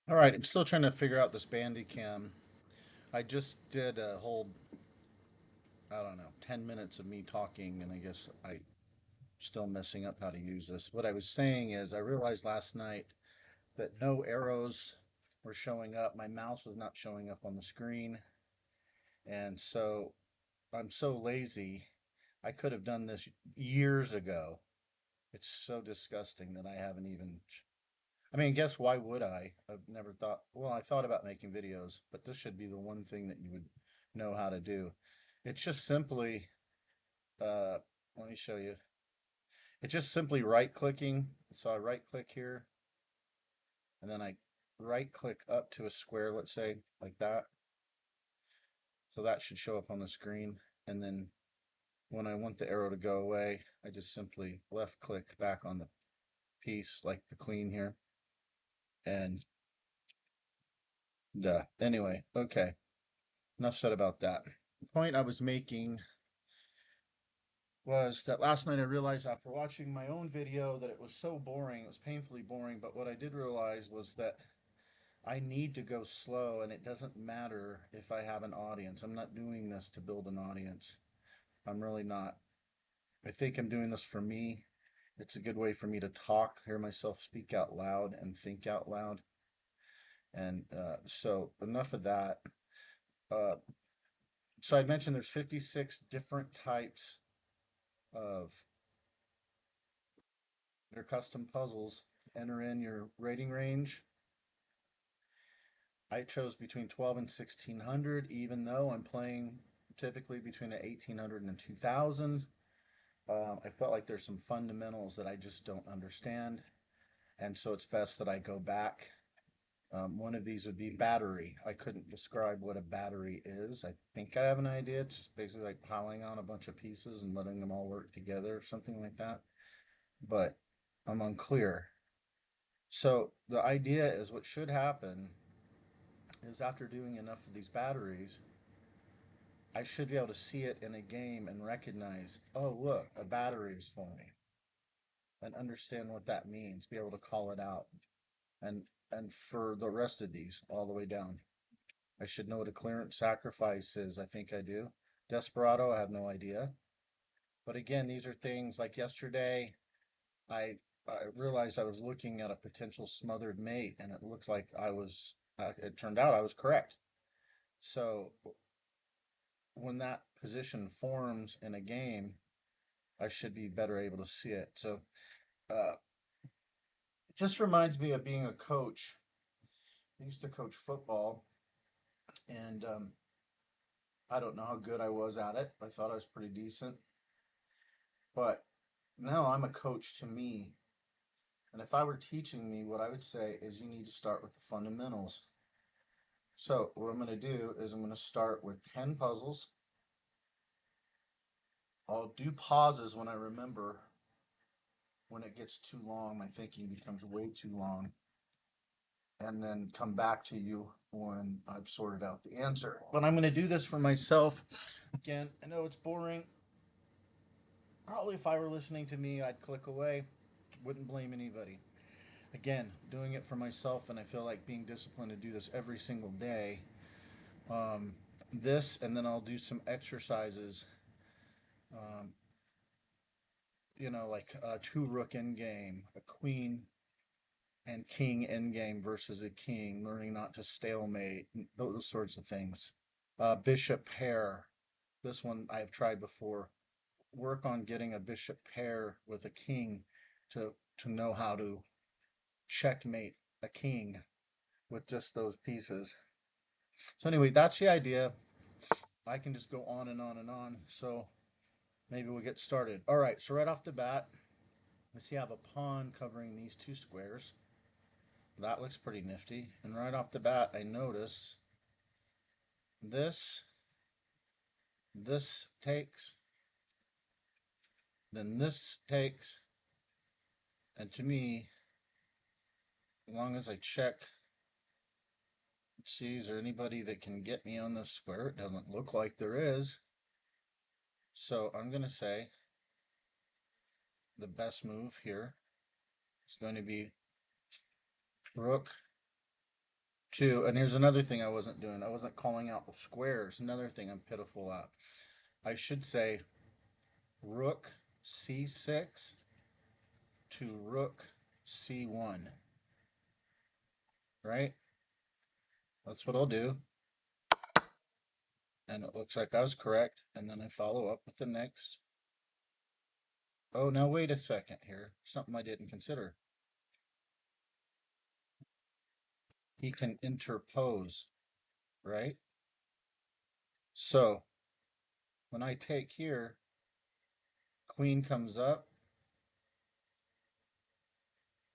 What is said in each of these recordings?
All right, I'm still trying to figure out this Bandicam. I just did a whole, I don't know, 10 minutes of me talking, and I guess I still messing up how to use this. What I was saying is I realized last night that no arrows were showing up. My mouse was not showing up on the screen. And so I'm so lazy. I could have done this years ago. It's so disgusting that I haven't even. I mean, guess why would I? I've never thought. Well, I thought about making videos, but this should be the one thing that you would know how to do. It's just simply, uh, let me show you. It's just simply right clicking. So I right click here, and then I right click up to a square, let's say, like that. So that should show up on the screen. And then when I want the arrow to go away, I just simply left click back on the piece, like the queen here. And anyway, okay. Enough said about that. The point I was making was that last night I realized after watching my own video that it was so boring, it was painfully boring, but what I did realize was that I need to go slow and it doesn't matter if I have an audience. I'm not doing this to build an audience. I'm really not. I think I'm doing this for me. It's a good way for me to talk, hear myself speak out loud and think out loud. And so enough of that. Uh, so I mentioned there's 56 different types of their custom puzzles. Enter in your rating range. I chose between 12 and 1600, even though I'm playing typically between 1800 and 2000. I felt like there's some fundamentals that I just don't understand. And so it's best that I go back. One of these would be battery. I couldn't describe what a battery is. I think I have an idea. It's just basically like piling on a bunch of pieces and letting them all work together, something like that. But I'm unclear. So the idea is what should happen is after doing enough of these batteries, I should be able to see it in a game and recognize, oh, look, a battery is forming and understand what that means, be able to call it out. And and for the rest of these all the way down. I should know what a clearance sacrifice is. I think I do. Desperado, I have no idea. But again, these are things like yesterday, I I realized I was looking at a potential smothered mate and it looked like it turned out I was correct. So when that position forms in a game, I should be better able to see it. So uh, it just reminds me of being a coach. I used to coach football, and I don't know how good I was at it. I thought I was pretty decent, but now I'm a coach to me. And if I were teaching me, what I would say is you need to start with the fundamentals. So what I'm going to do is I'm going to start with 10 puzzles. I'll do pauses when I remember. When it gets too long, my thinking becomes way too long, and then come back to you when I've sorted out the answer. But I'm going to do this for myself. Again, I know it's boring. Probably if I were listening to me, I'd click away. Wouldn't blame anybody. Again, doing it for myself, and I feel like being disciplined to do this every single day. Um, this, and then I'll do some exercises. Um, like a two rook endgame, a queen and king endgame versus a king, learning not to stalemate, those sorts of things. Bishop pair. This one I've tried before. Work on getting a bishop pair with a king to know how to checkmate a king with just those pieces. So anyway, that's the idea. I can just go on and on and on. So maybe we'll get started. All right, so right off the bat, let's see, I have a pawn covering these two squares. That looks pretty nifty. And right off the bat, I notice this, this takes, then this takes. And to me, as long as I check, see, is there anybody that can get me on this square? It doesn't look like there is. So I'm going to say the best move here is going to be rook Two, and here's another thing I wasn't doing. I wasn't calling out the squares. Another thing I'm pitiful at. I should say rook c6 to rook c1, right? That's what I'll do. And it looks like I was correct. And then I follow up with the next. Oh, now wait a second here. Something I didn't consider. He can interpose, right? So when I take here, queen comes up.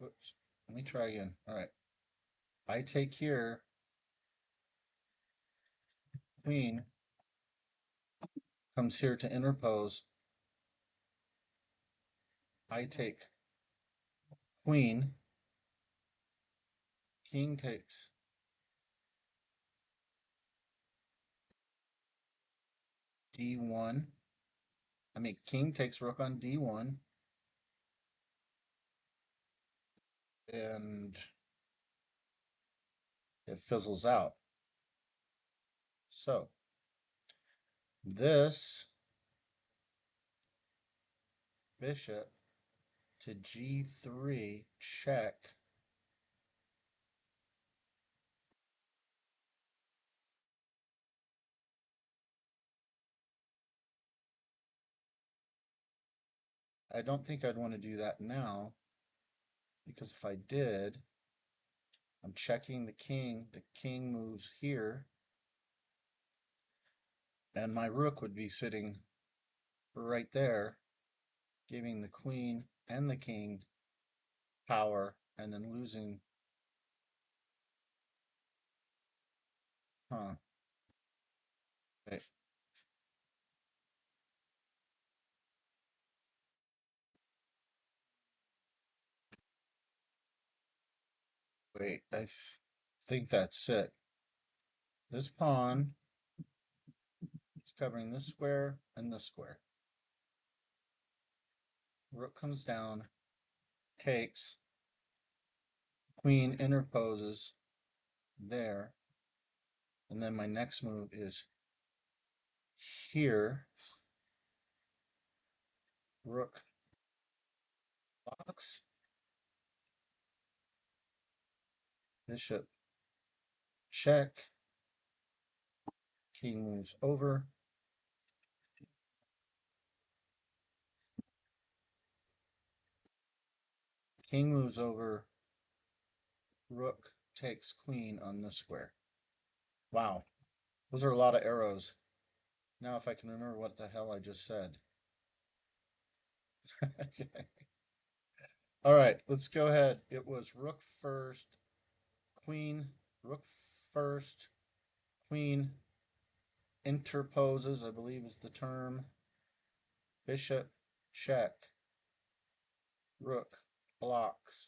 Whoops. Let me try again. All right. I take here, queen comes here to interpose. I take queen, king takes d1. I mean, king takes rook on d1. And it fizzles out. So this bishop to g3 check. I don't think I'd want to do that now, because if I did, I'm checking the king. The king moves here, and my rook would be sitting right there, giving the queen and the king power, and then losing. Huh. Okay. Wait, I think that's it. This pawn is covering this square and this square. Rook comes down, takes, queen interposes there, and then my next move is here. Rook blocks, bishop check, king moves over, king moves over, rook takes queen on this square. Wow, those are a lot of arrows. Now if I can remember what the hell I just said. Okay. All right, let's go ahead. It was rook first, queen, rook first, queen interposes, I believe is the term. Bishop check, rook blocks.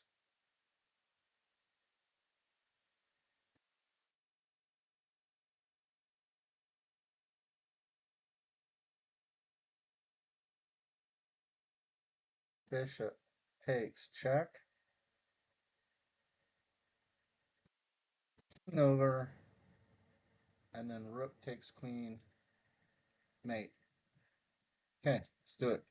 Bishop takes check. King over. And then rook takes queen, mate. Okay, let's do it.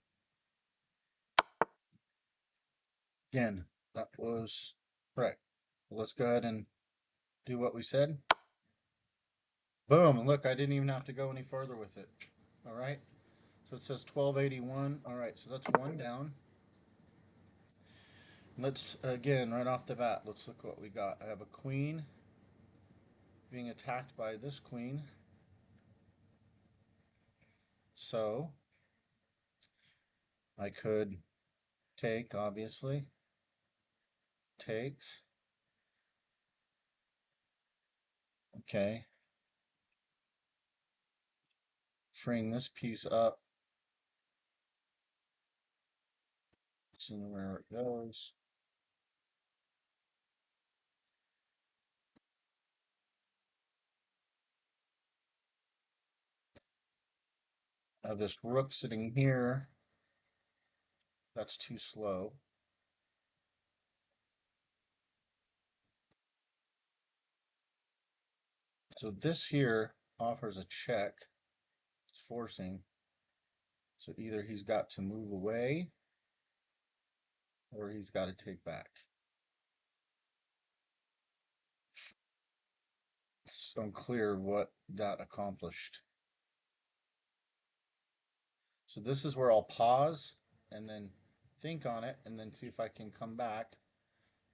Again, that was correct. Let's go ahead and do what we said. Boom, and look, I didn't even have to go any further with it. All right, so it says 1281. All right, so that's one down. Let's, again, right off the bat, let's look what we got. I have a queen being attacked by this queen. So I could take, obviously. Takes. Okay. Freeing this piece up. See where it goes. I have this rook sitting here. That's too slow. So this here offers a check. It's forcing. So either he's got to move away or he's got to take back. It's unclear what that accomplished. So this is where I'll pause and then think on it and then see if I can come back.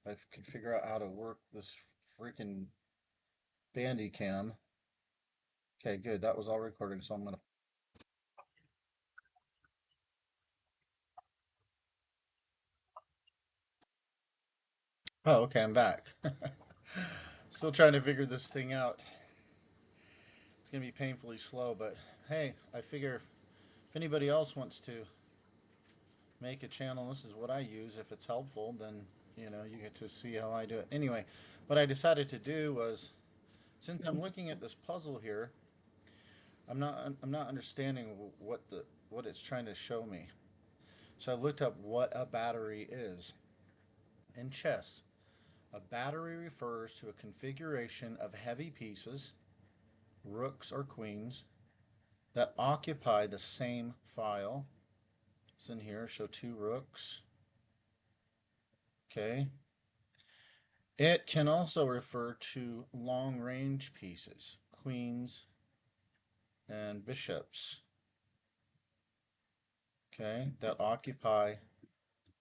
I can figure out how to work this freaking bandy cam. Okay, good. That was all recording, so I'm gonna. Oh, okay, I'm back. Still trying to figure this thing out. It's gonna be painfully slow, but hey, I figure if anybody else wants to make a channel, this is what I use. If it's helpful, then you know you get to see how I do it. Anyway, what I decided to do was, since I'm looking at this puzzle here, I'm not understanding what it's trying to show me. So I looked up what a battery is. In chess, a battery refers to a configuration of heavy pieces, rooks or queens, that occupy the same file. It's in here, show two rooks. Okay. It can also refer to long range pieces, queens and bishops. Okay, that occupy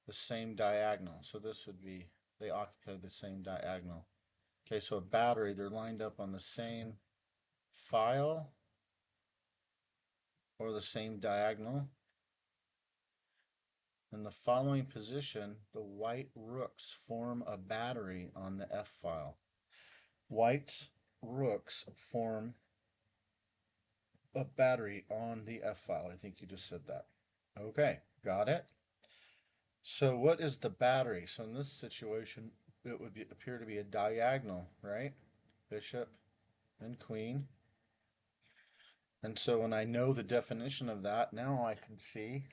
the same diagonal. So this would be, they occupy the same diagonal. Okay, so a battery, they're lined up on the same file or the same diagonal. In the following position, the white rooks form a battery on the F file. White's rooks form a battery on the F file. I think you just said that. Okay, got it. So what is the battery? So in this situation, it would appear to be a diagonal, right? Bishop and queen. And so when I know the definition of that, now I can see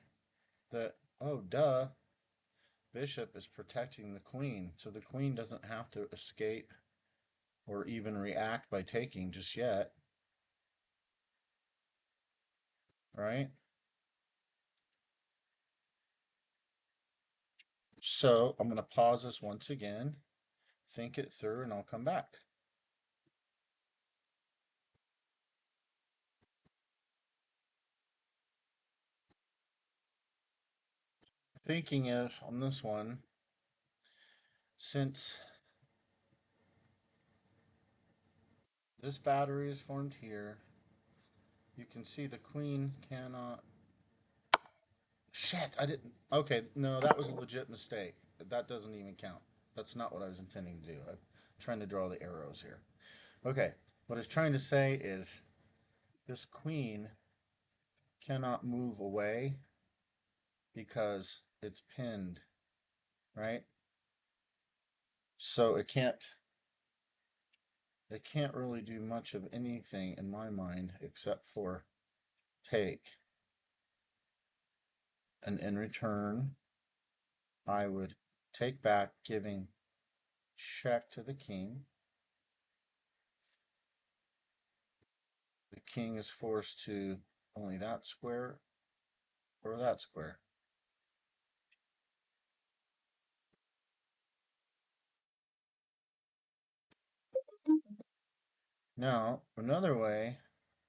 that, oh, duh, bishop is protecting the queen. So the queen doesn't have to escape or even react by taking just yet, right? So I'm going to pause this once again, think it through, and I'll come back. Thinking is on this one, since this battery is formed here, you can see the queen cannot. Shit, I didn't. Okay, no, that was a legit mistake. That doesn't even count. That's not what I was intending to do. I'm trying to draw the arrows here. Okay, what I was trying to say is this queen cannot move away because it's pinned, right? So it can't really do much of anything in my mind except for take. And in return, I would take back, giving check to the king. The king is forced to only that square or that square. Now, another way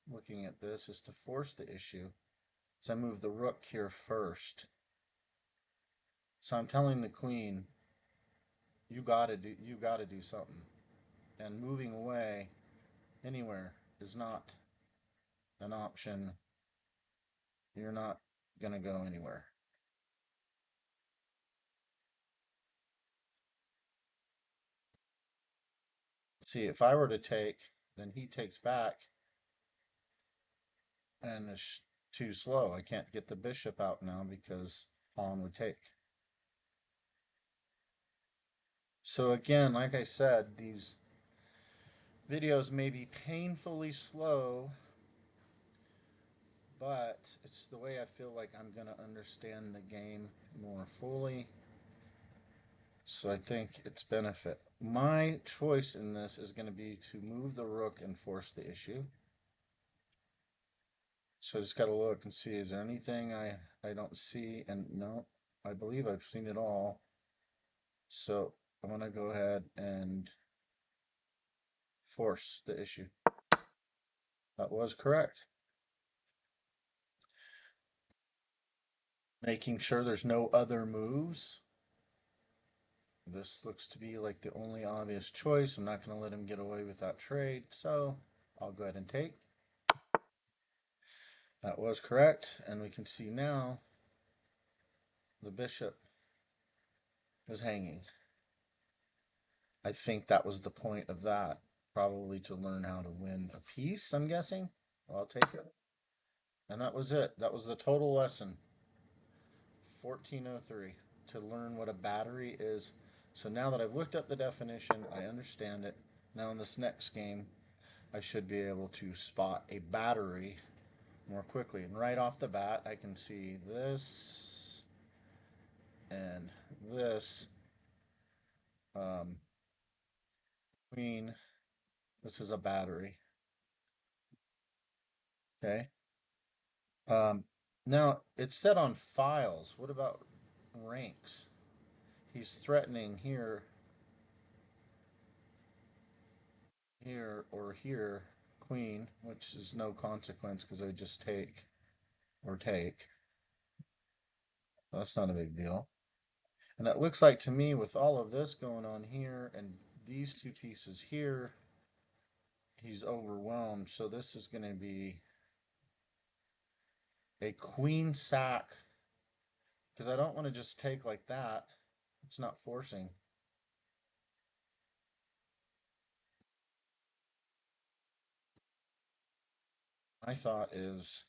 looking at this is to force the issue. So I move the rook here first. So I'm telling the queen, you gotta do something. And moving away anywhere is not an option. You're not gonna go anywhere. See, if I were to take, then he takes back, and it's too slow. I can't get the bishop out now because pawn would take. So again, like I said, these videos may be painfully slow, but it's the way I feel like I'm going to understand the game more fully. So I think it's benefit. my choice in this is going to be to move the rook and force the issue. So I just got to look and see, is there anything I don't see? And no, I believe I've seen it all. So I'm going to go ahead and force the issue. That was correct. Making sure there's no other moves. This looks to be like the only obvious choice. I'm not going to let him get away with that trade, so I'll go ahead and take. That was correct, and we can see now the bishop is hanging. I think that was the point of that, probably to learn how to win a piece, I'm guessing. I'll take it. And that was it. That was the total lesson. 1403, to learn what a battery is. So now that I've looked up the definition, I understand it. Now in this next game, I should be able to spot a battery more quickly. And right off the bat, I can see this and this. Queen, this is a battery. Okay. Now it's set on files. What about ranks? He's threatening here, here, or here, queen, which is no consequence because I just take or take. That's not a big deal. And it looks like to me, with all of this going on here and these two pieces here, he's overwhelmed. So this is going to be a queen sack, because I don't want to just take like that. It's not forcing. My thought is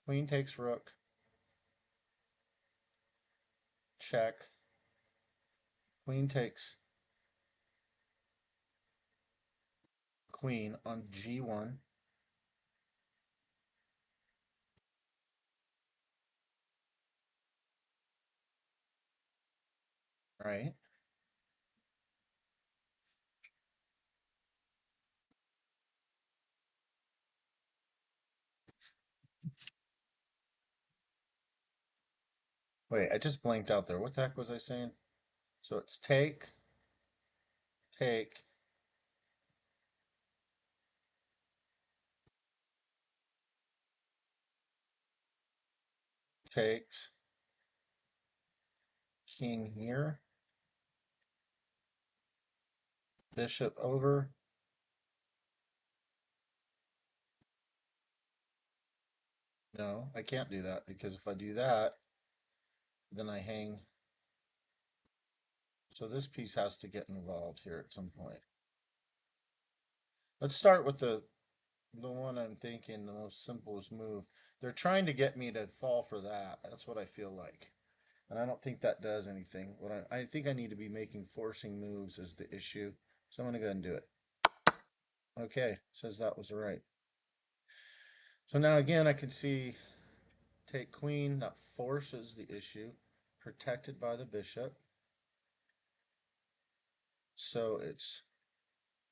queen takes rook, check, queen takes queen on g1. Right? Wait, I just blanked out there. What the heck was I saying? So it's take, take, takes, king here, bishop over. No, I can't do that, because if I do that, then I hang. So this piece has to get involved here at some point. Let's start with the one I'm thinking the most simplest move. They're trying to get me to fall for that. That's what I feel like. And I don't think that does anything. What I think I need to be making forcing moves is the issue. So I'm going to go ahead and do it. Okay, says that was right. So now again, I can see take queen, that forces the issue, protected by the bishop. So it's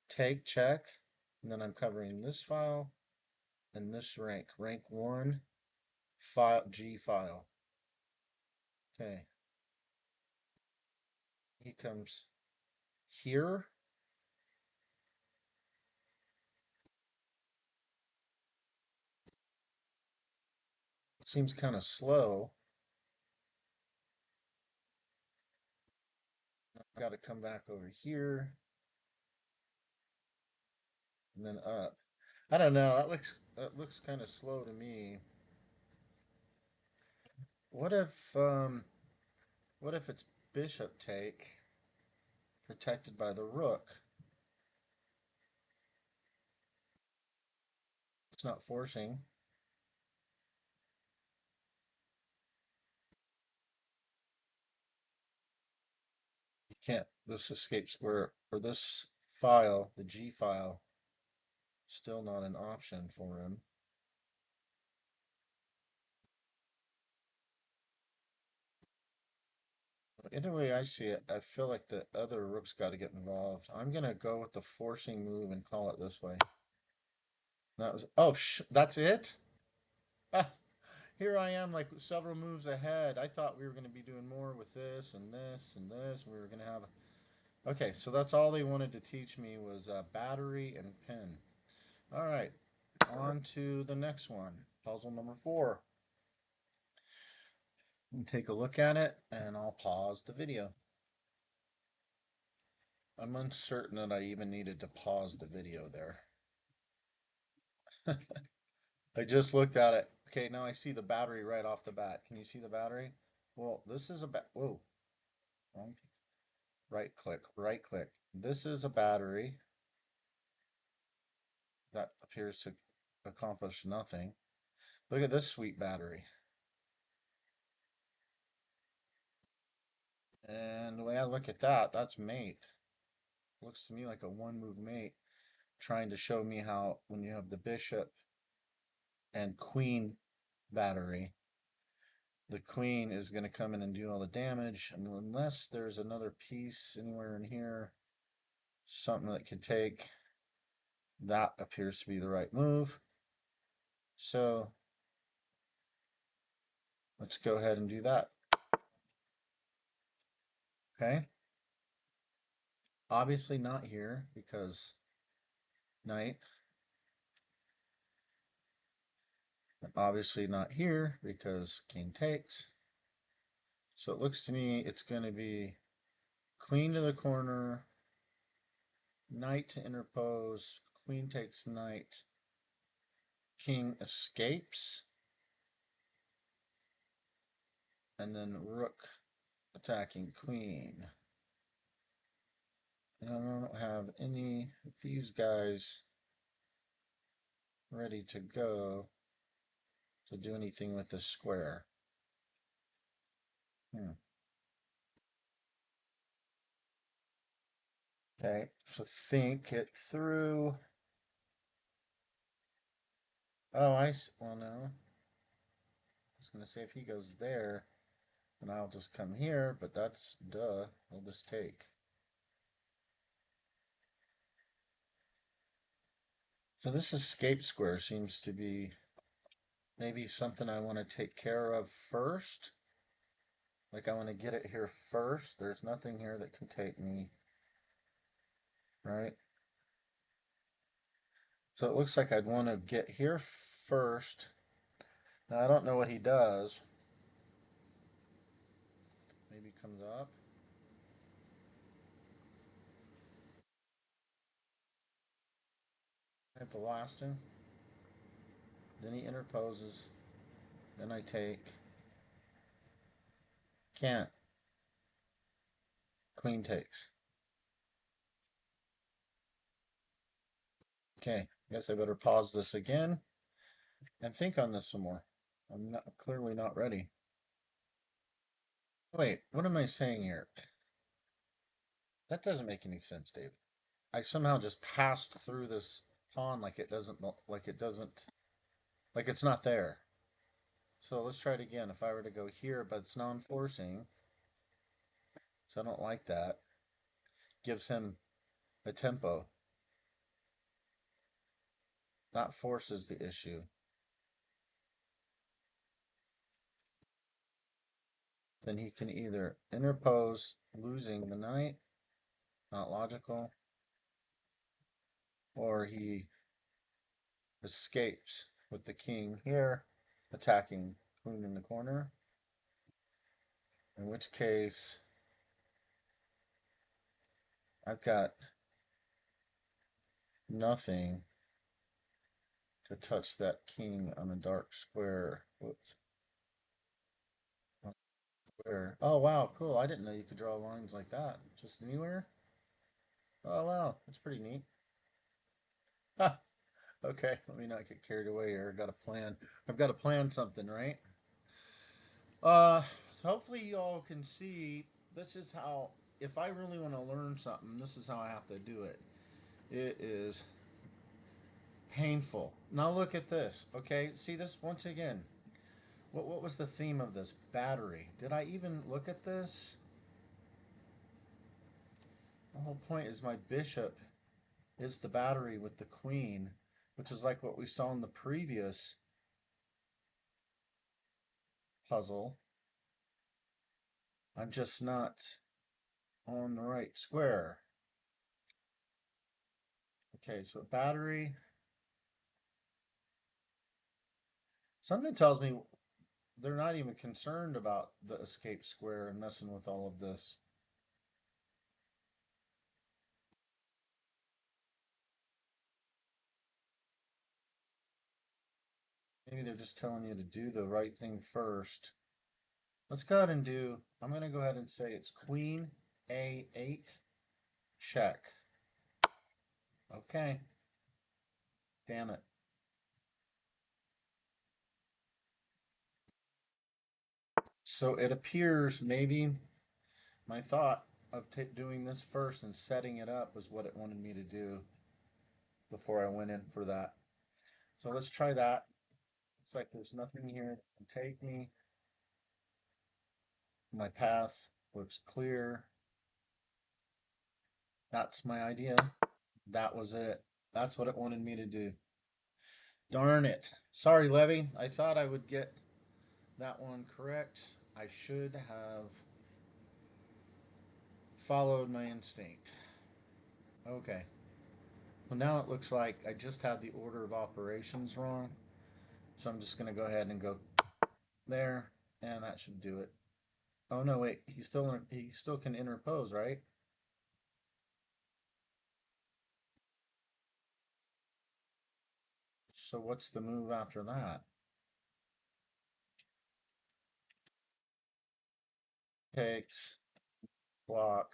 take, check, and then I'm covering this file and this rank. Rank 1, file, G file. Okay. He comes here. It seems kind of slow. I've got to come back over here and then up. I don't know. That looks kind of slow to me. What if it's bishop take, protected by the rook? It's not forcing. You can't. This escape square, or this file, the G file, still not an option for him. Either way I see it, I feel like the other rook's got to get involved. I'm gonna go with the forcing move and call it this way. That was that's it. Ah, here I am, like several moves ahead. I thought we were gonna be doing more with this and this and this. We were gonna have. Okay, so that's all they wanted to teach me was battery and pin. All right, on to the next one. Puzzle number 4. Take a look at it, and I'll pause the video. I'm uncertain that I even needed to pause the video there. I just looked at it. Okay, now I see the battery right off the bat. Can you see the battery? Well, this is a whoa, wrong piece. Right click, right click. This is a battery that appears to accomplish nothing. Look at this sweet battery. And the way I look at that, that's mate. Looks to me like a one move mate, trying to show me how when you have the bishop and queen battery, the queen is going to come in and do all the damage. And unless there's another piece anywhere in here, something that could take, that appears to be the right move. So let's go ahead and do that. Okay. Obviously not here because knight. And obviously not here because king takes. So it looks to me it's going to be queen to the corner, knight to interpose, queen takes knight, king escapes, and then rook attacking queen. And I don't have any of these guys ready to go to do anything with this square. Okay, so think it through. Oh, well, no. I was going to say if he goes there, then I'll just come here, but that's duh. I'll just take. So this escape square seems to be maybe something I want to take care of first. Like I want to get it here first. There's nothing here that can take me, right? So it looks like I'd want to get here first. Now I don't know what he does. Maybe he comes up. I have the last one. Then he interposes. Then I take. Can't. Queen takes. Okay, I guess I better pause this again and think on this some more. I'm clearly not ready. Wait, what am I saying here? That doesn't make any sense, David. I somehow just passed through this pawn like it doesn't, like it's not there. So let's try it again. If I were to go here, but it's non-forcing, so I don't like that. Gives him a tempo. That forces the issue. Then he can either interpose, losing the knight, not logical, or he escapes with the king here, attacking queen in the corner. In which case, I've got nothing to touch that king on a dark square. Whoops. Square. Oh, wow, cool. I didn't know you could draw lines like that. Just anywhere? Oh, wow, that's pretty neat. Okay, let me not get carried away here. I've got a plan. I've got to plan something, right? So hopefully you all can see this is how, if I really want to learn something, this is how I have to do it. It is painful. Now look at this. Okay, see this once again. What was the theme of this? Battery. Did I even look at this? The whole point is my bishop is the battery with the queen, which is like what we saw in the previous puzzle. I'm just not on the right square. Okay, so battery. Something tells me they're not even concerned about the escape square and messing with all of this. Maybe they're just telling you to do the right thing first. Let's go ahead and do, I'm going to go ahead and say it's queen A8, check. Okay. Damn it. So it appears maybe my thought of doing this first and setting it up was what it wanted me to do before I went in for that. So let's try that. Looks like there's nothing here that can take me. My path looks clear. That's my idea. That was it. That's what it wanted me to do. Darn it. Sorry, Levy. I thought I would get that one correct. I should have followed my instinct. Okay. Well, now it looks like I just had the order of operations wrong. So I'm just going to go ahead and go there, and that should do it. Oh no, wait. He still can interpose, right? So what's the move after that? Takes, block.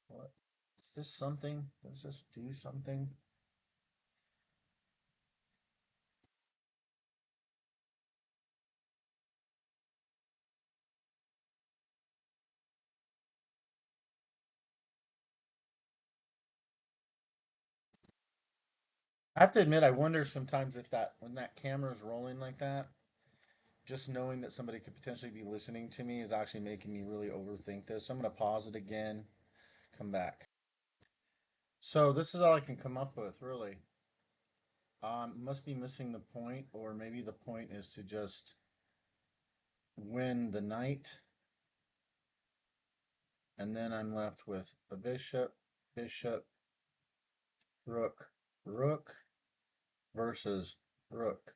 What? Is this something? Does this do something? I have to admit, I wonder sometimes if that when that camera's rolling like that, just knowing that somebody could potentially be listening to me is actually making me really overthink this. So I'm gonna pause it again, come back. So this is all I can come up with, really. Must be missing the point, or maybe the point is to just win the knight, and then I'm left with a bishop, bishop, rook, rook versus rook,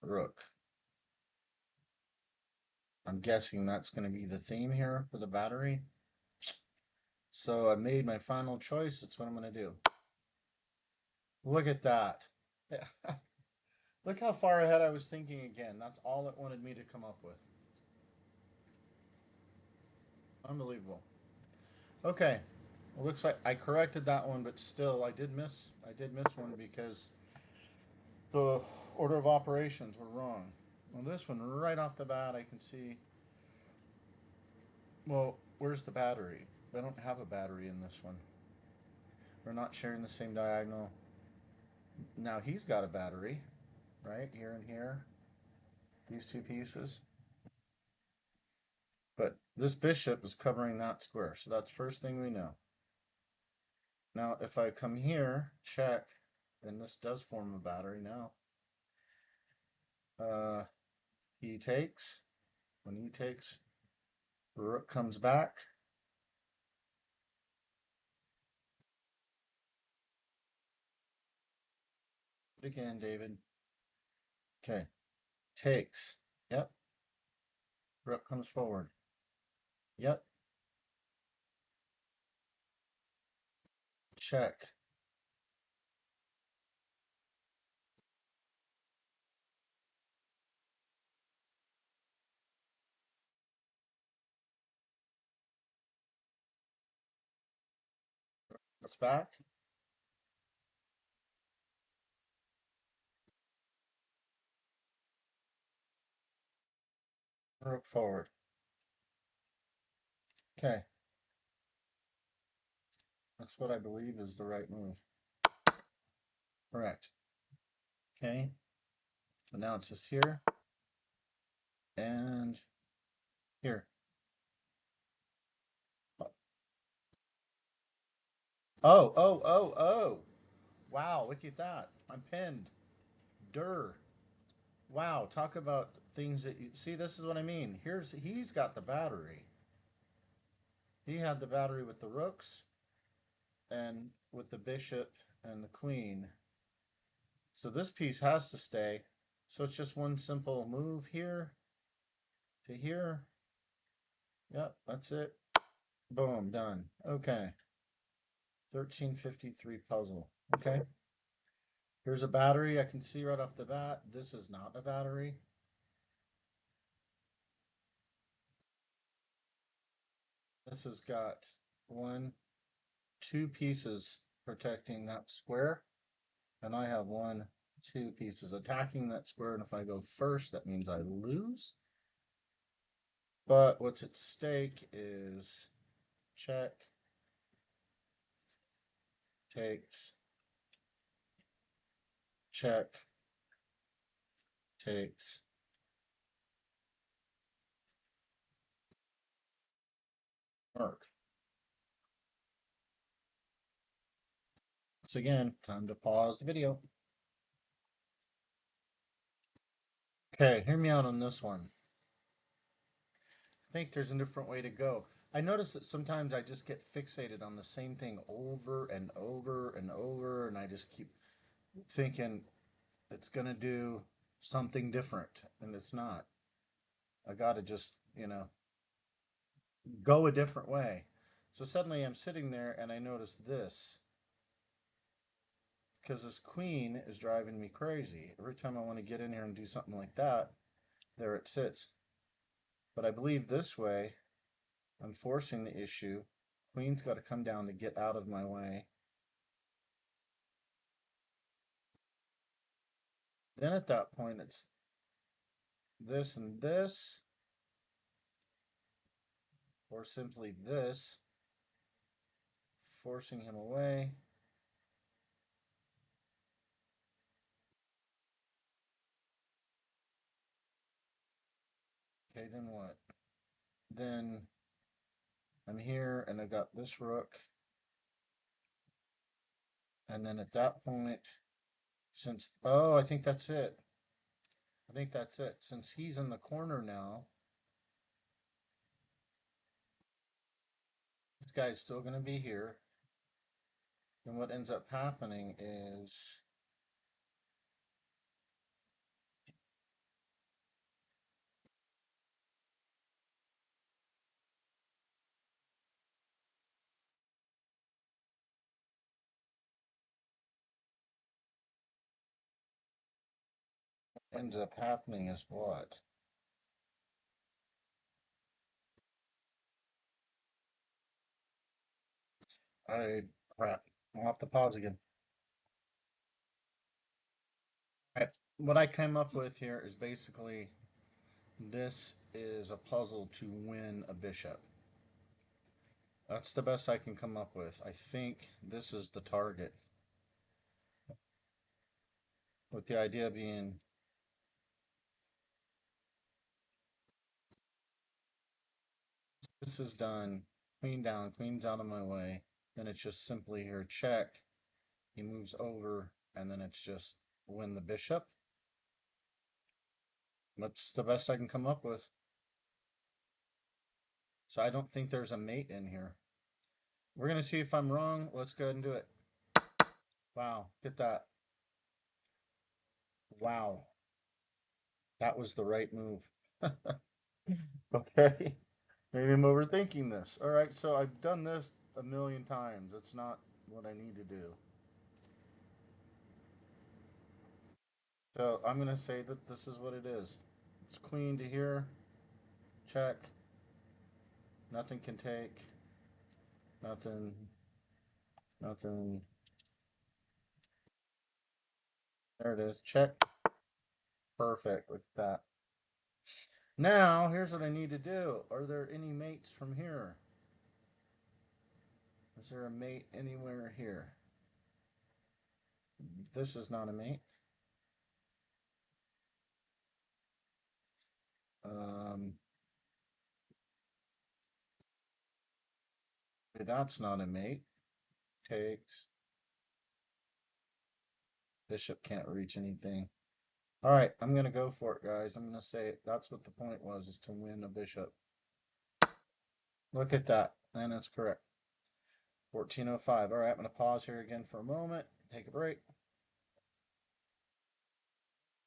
rook. I'm guessing that's going to be the theme here for the battery. So I made my final choice. That's what I'm going to do. Look at that. Look how far ahead I was thinking again. That's all it wanted me to come up with. Unbelievable. Okay. Well, looks like I corrected that one, but still I did miss one because the order of operations were wrong. On this one, right off the bat, I can see, well, where's the battery? I don't have a battery in this one. We're not sharing the same diagonal. Now he's got a battery, right? Here and here. These two pieces. But this bishop is covering that square. So that's first thing we know. Now, if I come here, check, then this does form a battery now. He takes. When he takes, rook comes back. Again, David. Okay. Takes. Yep. Rook comes forward. Yep. Check. It's back. Rook forward. Okay. That's what I believe is the right move. Correct. Okay. So now it's just here and here. Oh, oh, oh, oh. Wow, look at that. I'm pinned. Durr. Wow, talk about things that you see. This is what I mean. He's got the battery. He had the battery with the rooks and with the bishop and the queen. So this piece has to stay. So it's just one simple move here to here. Yep, that's it. Boom, done. Okay. 1353 puzzle. Okay. Here's a battery. I can see right off the bat. This is not a battery. This has got two pieces protecting that square. And I have two pieces attacking that square. And if I go first, that means I lose. But what's at stake is check, takes, check, takes, mark. Once again, time to pause the video. Okay, hear me out on this one. I think there's a different way to go. I notice that sometimes I just get fixated on the same thing over and over and over, and I just keep thinking it's going to do something different, and it's not. I got to just, go a different way. So suddenly I'm sitting there and I notice this because this queen is driving me crazy. Every time I want to get in here and do something like that, there it sits. But I believe this way, I'm forcing the issue. Queen's got to come down to get out of my way. Then at that point, it's this and this, or simply this, forcing him away. Okay, then what? Then I'm here and I got this rook. And then at that point, I think that's it. I think that's it. Since he's in the corner now, this guy's still going to be here. And what ends up happening is what? I crap. I'll have to pause again. All right. What I came up with here is basically this is a puzzle to win a bishop. That's the best I can come up with. I think this is the target. With the idea being this is done. Queen down, queen's out of my way. Then it's just simply here check. He moves over, and then it's just win the bishop. That's the best I can come up with. So I don't think there's a mate in here. We're going to see if I'm wrong. Let's go ahead and do it. Wow, get that. Wow. That was the right move. Okay. Maybe I'm overthinking this. All right, so I've done this a million times. It's not what I need to do. So I'm going to say that this is what it is. It's queen to here. Check. Nothing can take. Nothing. Nothing. There it is. Check. Perfect. Look at that. Now, here's what I need to do. Are there any mates from here? Is there a mate anywhere here? This is not a mate. That's not a mate. Takes. Bishop can't reach anything. All right, I'm going to go for it, guys. I'm going to say that's what the point was, is to win a bishop. Look at that. And it's correct. 1405. All right, I'm going to pause here again for a moment, take a break.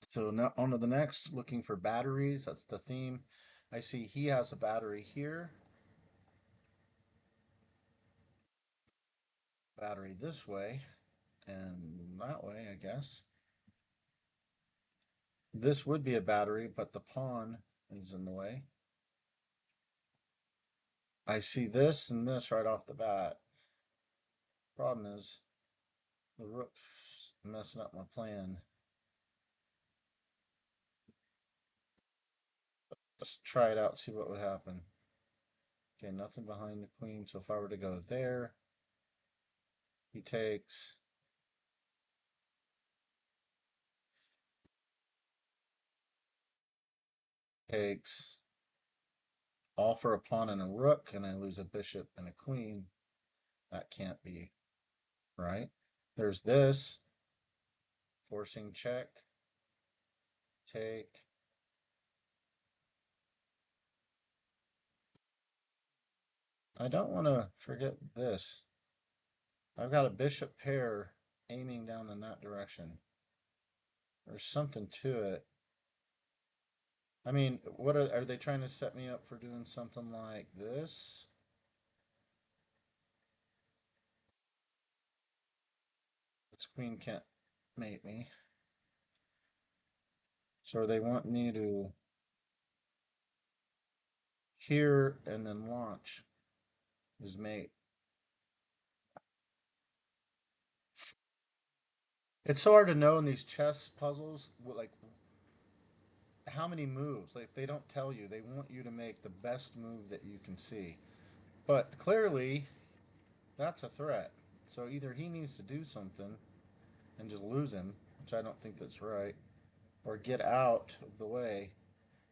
So now on to the next, looking for batteries. That's the theme. I see he has a battery here. Battery this way and that way, I guess. This would be a battery, but the pawn is in the way. I see this and this right off the bat. Problem is, the rook's messing up my plan. Let's try it out, see what would happen. Okay, nothing behind the queen. So if I were to go there, he takes. Takes. All for a pawn and a rook, and I lose a bishop and a queen. That can't be right. There's this. Forcing check. Take. I don't want to forget this. I've got a bishop pair aiming down in that direction. There's something to it. I mean, what are they trying to set me up for doing something like this? This queen can't mate me. So they want me to here and then launch is mate. It's so hard to know in these chess puzzles, like how many moves. Like they don't tell you. They want you to make the best move that you can see. But clearly, that's a threat. So either he needs to do something and just lose him, which I don't think that's right, or get out of the way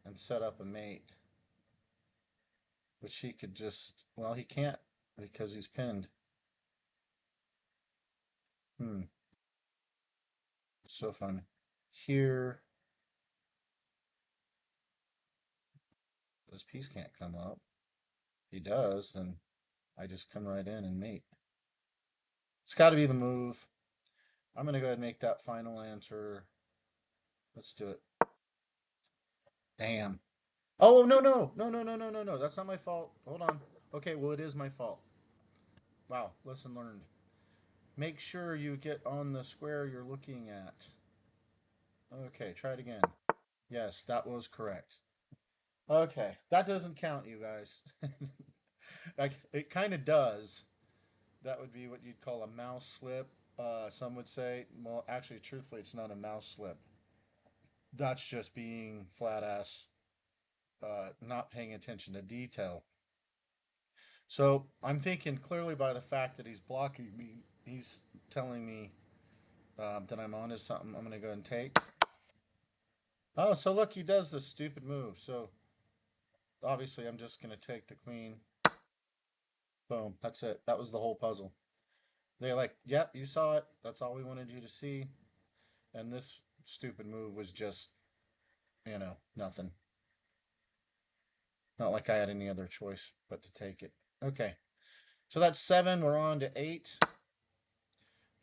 and set up a mate, which he could just, well, he can't because he's pinned. So fun. Here, this piece can't come up. If he does, then I just come right in and mate. It's got to be the move. I'm going to go ahead and make that final answer. Let's do it. Damn. Oh, no, no. No, no, no, no, no, no. That's not my fault. Hold on. Okay, well, it is my fault. Wow, lesson learned. Make sure you get on the square you're looking at. Okay, try it again. Yes, that was correct. Okay, that doesn't count, you guys. Like, it kind of does. That would be what you'd call a mouse slip. Some would say, well, actually, truthfully, it's not a mouse slip. That's just being flat ass, not paying attention to detail. So I'm thinking clearly by the fact that he's blocking me, he's telling me that I'm on to something. I'm going to go and take. Oh, so look, he does this stupid move. So obviously, I'm just going to take the queen. Boom. That's it. That was the whole puzzle. They're like, yep, you saw it. That's all we wanted you to see. And this stupid move was just, nothing. Not like I had any other choice but to take it. Okay. So that's 7. We're on to 8.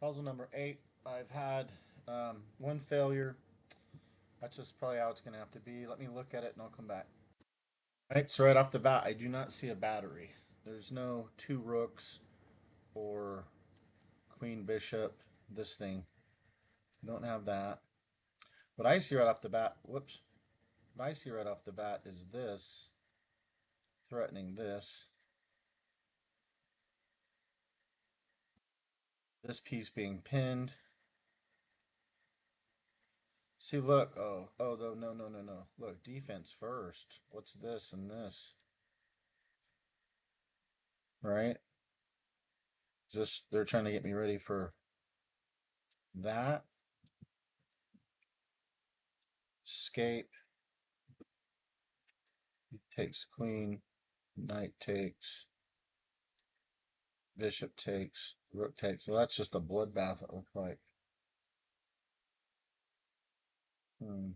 Puzzle number 8. I've had one failure. That's just probably how it's going to have to be. Let me look at it and I'll come back. All right, so right off the bat, I do not see a battery. There's no 2 rooks or queen bishop, this thing. Don't have that. What I see right off the bat, whoops. What I see right off the bat is this threatening this. This piece being pinned. See, look. Oh, no, no, no, no, no. Look, defense first. What's this and this? Right? Just, they're trying to get me ready for that. Escape. Takes queen. Knight takes. Bishop takes. Rook takes. So that's just a bloodbath, it looks like. Hmm.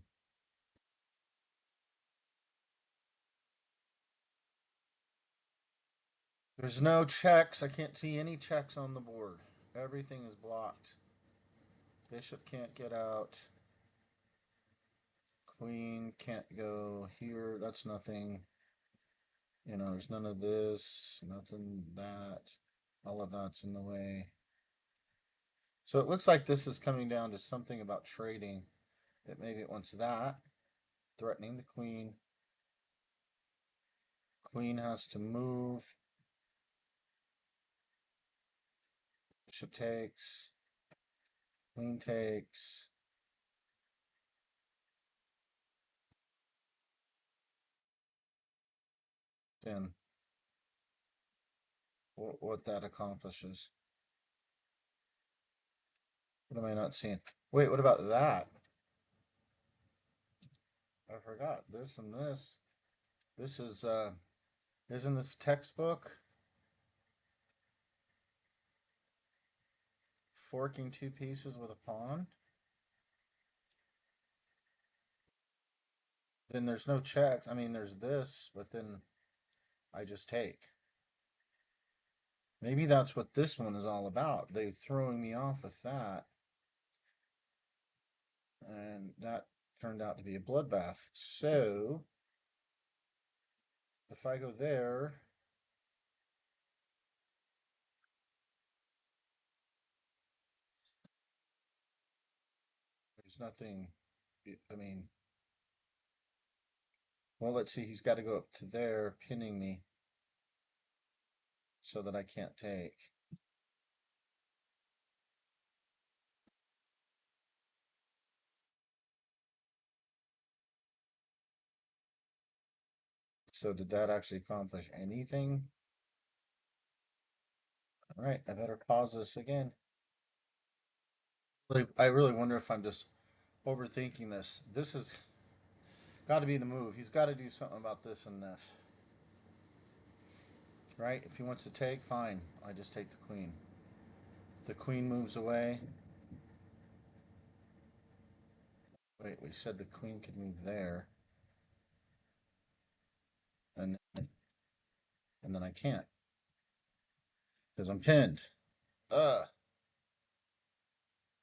There's no checks. I can't see any checks on the board. Everything is blocked. Bishop can't get out. Queen can't go here. That's nothing. You know, there's none of this, nothing that. All of that's in the way. So it looks like this is coming down to something about trading. That maybe it wants that. Threatening the queen. Queen has to move. Bishop takes. Queen takes. Then what that accomplishes. What am I not seeing? Wait, what about that? I forgot this and this. This is isn't this textbook? Forking two pieces with a pawn. Then there's no checks. I mean, there's this, but then I just take. Maybe that's what this one is all about. They're throwing me off with that. And that turned out to be a bloodbath. So if I go there, there's nothing. I mean, well, let's see. He's got to go up to there, pinning me so that I can't take. So did that actually accomplish anything? All right, I better pause this again. I really wonder if I'm just overthinking this. This has got to be the move. He's got to do something about this and this. Right? If he wants to take, fine. I just take the queen. The queen moves away. Wait, we said the queen could move there. And then I can't. Because I'm pinned. Ugh.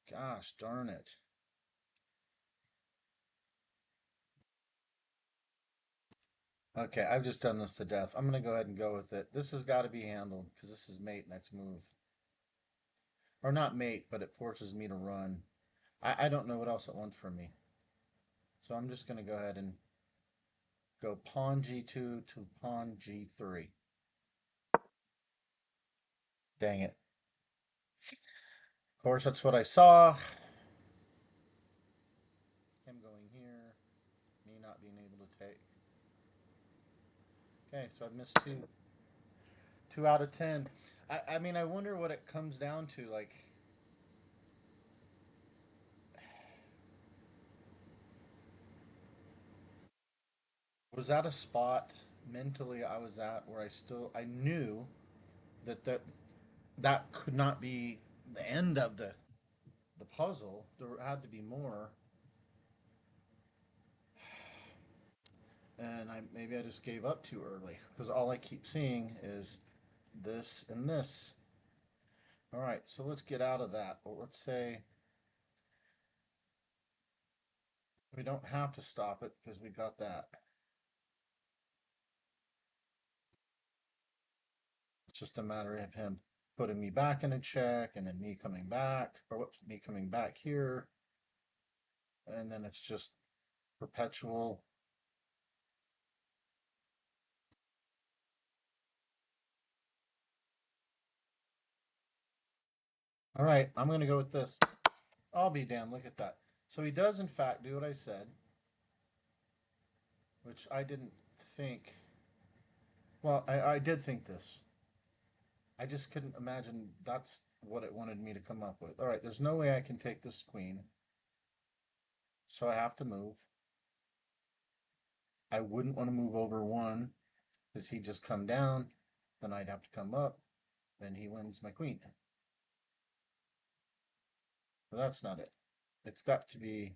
Gosh darn it. Okay, I've just done this to death. I'm going to go ahead and go with it. This has got to be handled because this is mate next move. Or not mate, but it forces me to run. I don't know what else it wants from me. So I'm just going to go ahead and go pawn g2 to pawn g3. Dang it. Of course, that's what I saw. Him going here, me not being able to take. Okay, so I've missed two. 2 out of 10. I mean, I wonder what it comes down to. Like, was that a spot mentally I was at where I knew that could not be the end of the puzzle. There had to be more, and maybe I just gave up too early because all I keep seeing is this and this. All right, so let's get out of that. Well, let's say we don't have to stop it because we got that. It's just a matter of him putting me back in a check and then me coming back, or whoops, me coming back here. And then it's just perpetual. All right, I'm going to go with this. I'll be damned. Look at that. So he does, in fact, do what I said, which I didn't think. Well, I did think this. I just couldn't imagine that's what it wanted me to come up with. All right, there's no way I can take this queen, so I have to move. I wouldn't want to move over one because he'd just come down. Then I'd have to come up. Then he wins my queen. But that's not it. It's got to be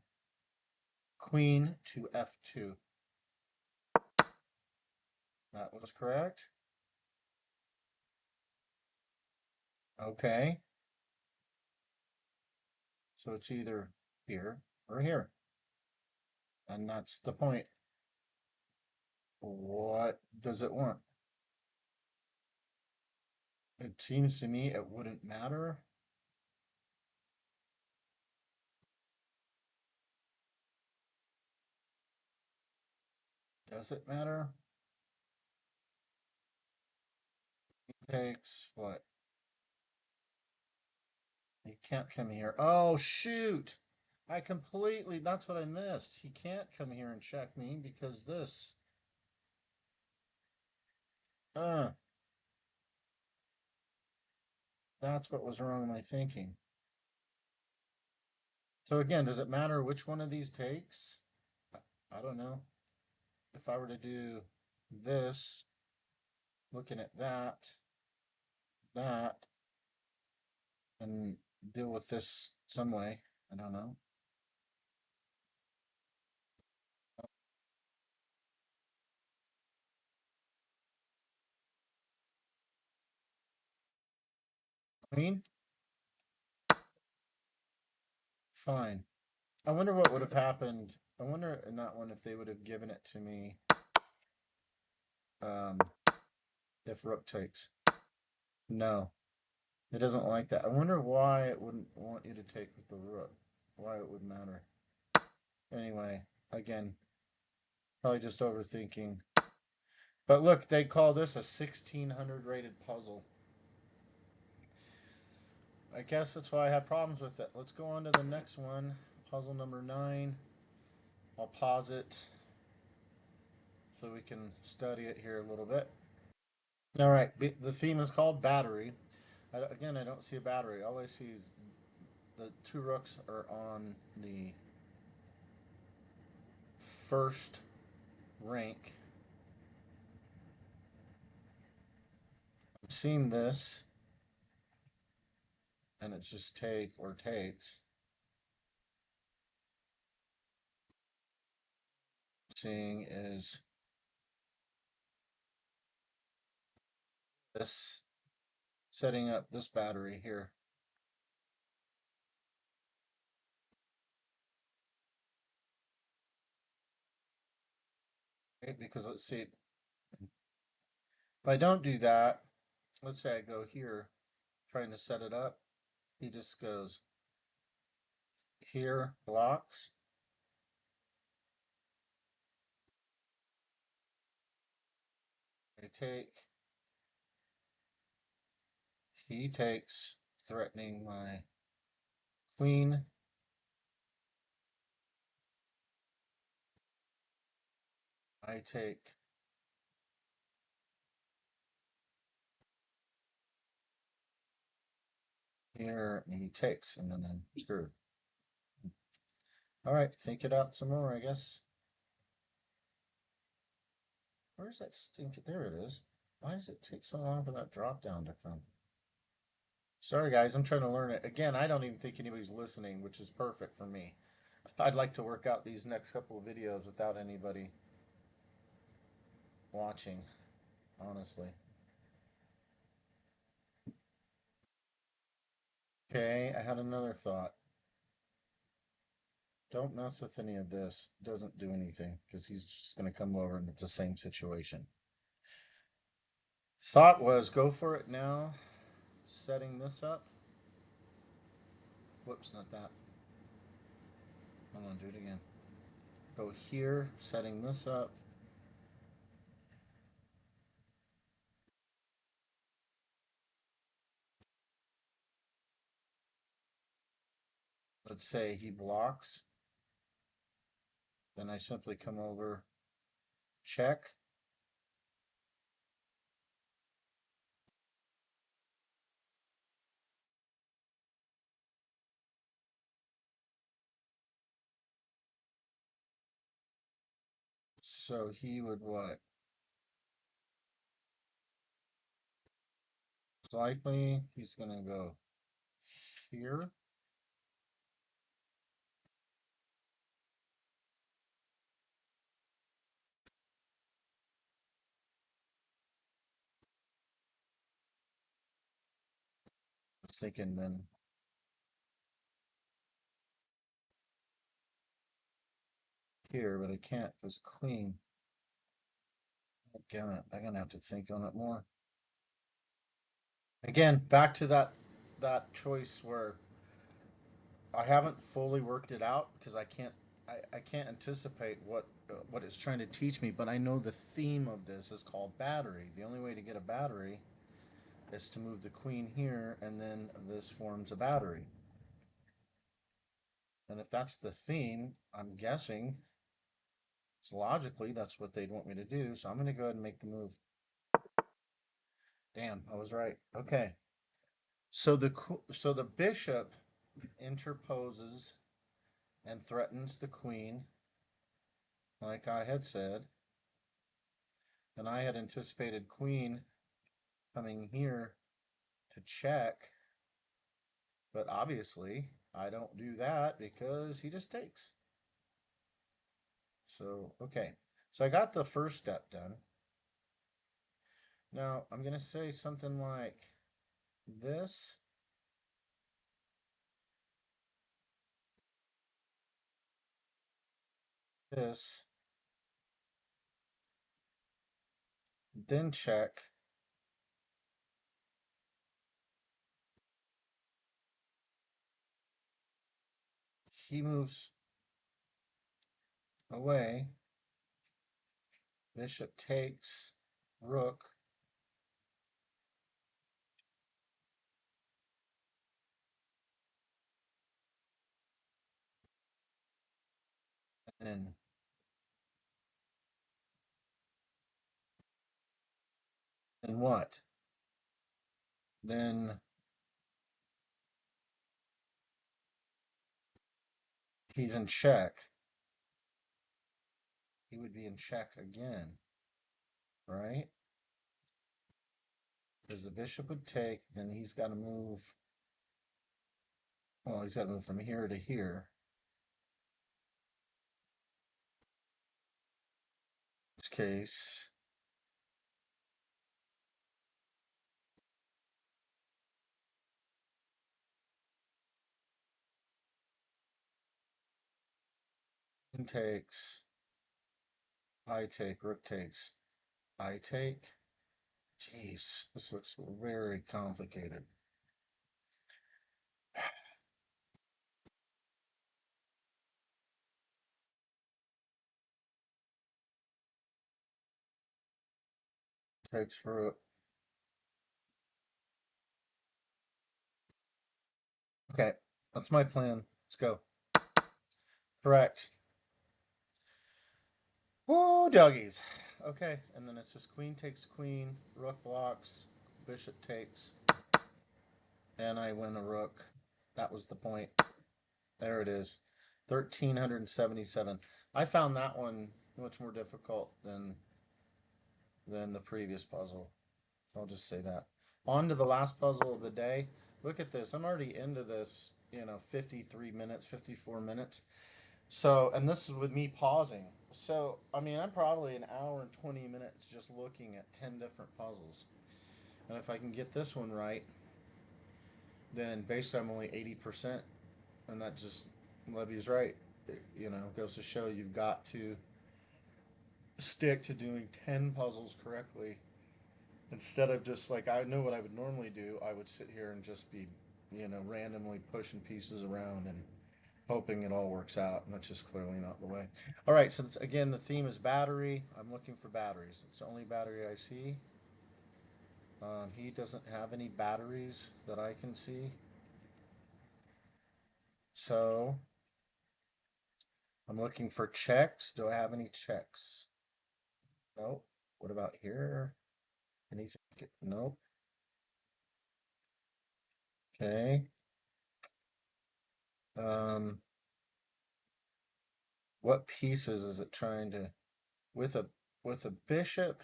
queen to f2. That was correct. Okay. So it's either here or here. And that's the point. What does it want? It seems to me it wouldn't matter. Does it matter? Takes what? He can't come here. Oh, shoot. That's what I missed. He can't come here and check me because this. Uh, that's what was wrong in my thinking. So again, does it matter which one of these takes? I don't know. If I were to do this, looking at that, and deal with this some way, I don't know. Queen? Fine. I wonder what would have happened. I wonder in that one if they would have given it to me um, if rook takes. No, it doesn't like that. I wonder why it wouldn't want you to take with the rook. Why it would matter. Anyway, again, probably just overthinking. But look, they call this a 1600 rated puzzle. I guess that's why I had problems with it. Let's go on to the next one. Puzzle number 9. I'll pause it so we can study it here a little bit. All right, the theme is called battery. Again, I don't see a battery. All I see is the two rooks are on the first rank. I'm seeing this, and it's just take or takes. Seeing is this, setting up this battery here. Okay, because let's see, if I don't do that, let's say I go here trying to set it up, he just goes here, blocks. I take, he takes, threatening my queen. I take, here, and he takes, and then I'm screwed. All right, think it out some more, I guess. Where's that stink? There it is. Why does it take so long for that drop down to come? Sorry, guys, I'm trying to learn it. Again, I don't even think anybody's listening, which is perfect for me. I'd like to work out these next couple of videos without anybody watching, honestly. Okay, I had another thought. Don't mess with any of this. Doesn't do anything because he's just going to come over and it's the same situation. Thought was go for it now. Setting this up. Whoops, not that. Hold on, do it again. Go here, setting this up. Let's say he blocks. Then I simply come over, check. So he would what? Most likely he's gonna go here. I was thinking then here, but I can't because queen. Again, I'm gonna have to think on it more. Again, back to that choice where I haven't fully worked it out because I can't anticipate what it's trying to teach me, but I know the theme of this is called battery. The only way to get a battery is to move the queen here, and then this forms a battery. And if that's the theme, I'm guessing, so logically, that's what they'd want me to do. So I'm going to go ahead and make the move. Damn, I was right. Okay. So the bishop interposes and threatens the queen, like I had said, and I had anticipated queen coming here to check, but obviously I don't do that because he just takes. So, okay. So I got the first step done. Now I'm going to say something like this. This, then check. He moves away. Bishop takes. Rook. And then what? Then he's in check. He would be in check again, right? Because the bishop would take, then he's got to move. Well, he's got to move from here to here. In which case, king takes. I take. Rook takes. I take. Jeez, this looks very complicated. Takes rook. Okay, that's my plan. Let's go. Correct. Woo, doggies. Okay, and then it's just queen takes queen, rook blocks, bishop takes, and I win a rook. That was the point. There it is. 1377. I found that one much more difficult than the previous puzzle. I'll just say that. On to the last puzzle of the day. Look at this. I'm already into this, 53 minutes, 54 minutes. So, and this is with me pausing. So, I mean, I'm probably an hour and 20 minutes just looking at 10 different puzzles. And if I can get this one right, then basically I'm only 80%. And that just, Levy's right. Goes to show you've got to stick to doing 10 puzzles correctly. Instead of just like, I know what I would normally do, I would sit here and just be, randomly pushing pieces around and hoping it all works out, and that's just clearly not the way. All right, so again, the theme is battery. I'm looking for batteries. It's the only battery I see. He doesn't have any batteries that I can see. So I'm looking for checks. Do I have any checks? Nope. What about here? Anything? Nope. Okay. Um, what pieces is it trying to? with a bishop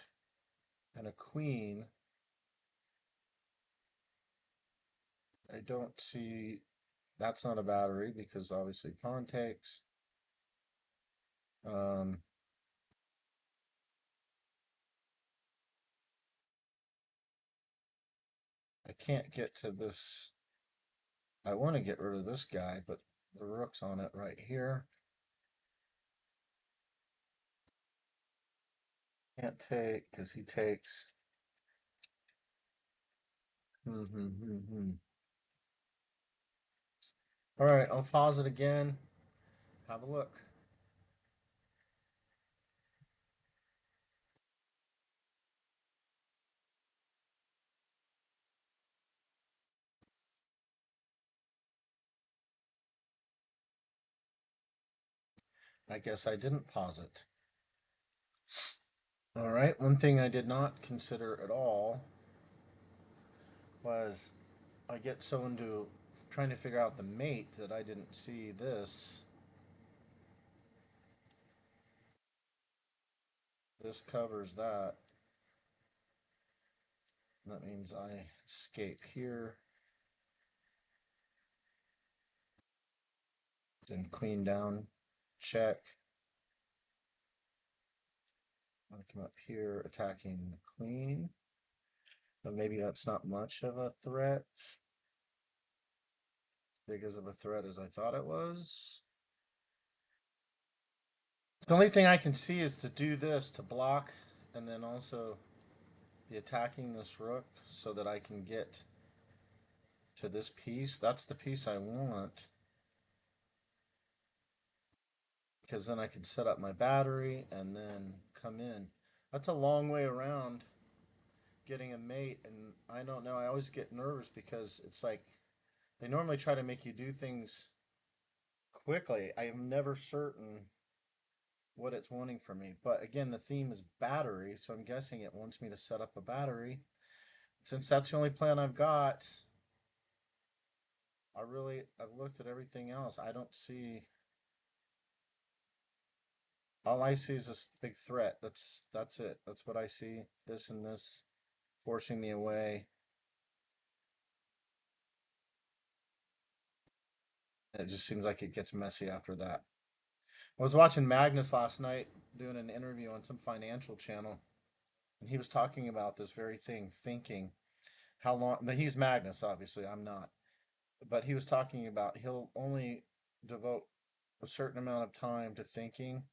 and a queen. I don't see, that's not a battery because obviously pawn takes. Um, I can't get to this. I want to get rid of this guy, but the rook's on it right here. Can't take because he takes. All right, I'll pause it again. Have a look. I guess I didn't pause it. All right, one thing I did not consider at all was I get so into trying to figure out the mate that I didn't see this. This covers that. That means I escape here. Then queen down, check. I'm going to come up here attacking the queen. But maybe that's not much of a threat. As big as of a threat as I thought it was. The only thing I can see is to do this to block and then also be attacking this rook so that I can get to this piece. That's the piece I want. Because then I can set up my battery and then come in. That's a long way around getting a mate, and I don't know. I always get nervous because it's like they normally try to make you do things quickly. I am never certain what it's wanting from me. But again, the theme is battery, so I'm guessing it wants me to set up a battery. Since that's the only plan I've got, I've looked at everything else. I don't see. All I see is this big threat. That's it. That's what I see. This and this forcing me away. It just seems like it gets messy after that. I was watching Magnus last night doing an interview on some financial channel, and he was talking about this very thing, thinking how long. But he's Magnus, obviously. I'm not. But he was talking about he'll only devote a certain amount of time to thinking,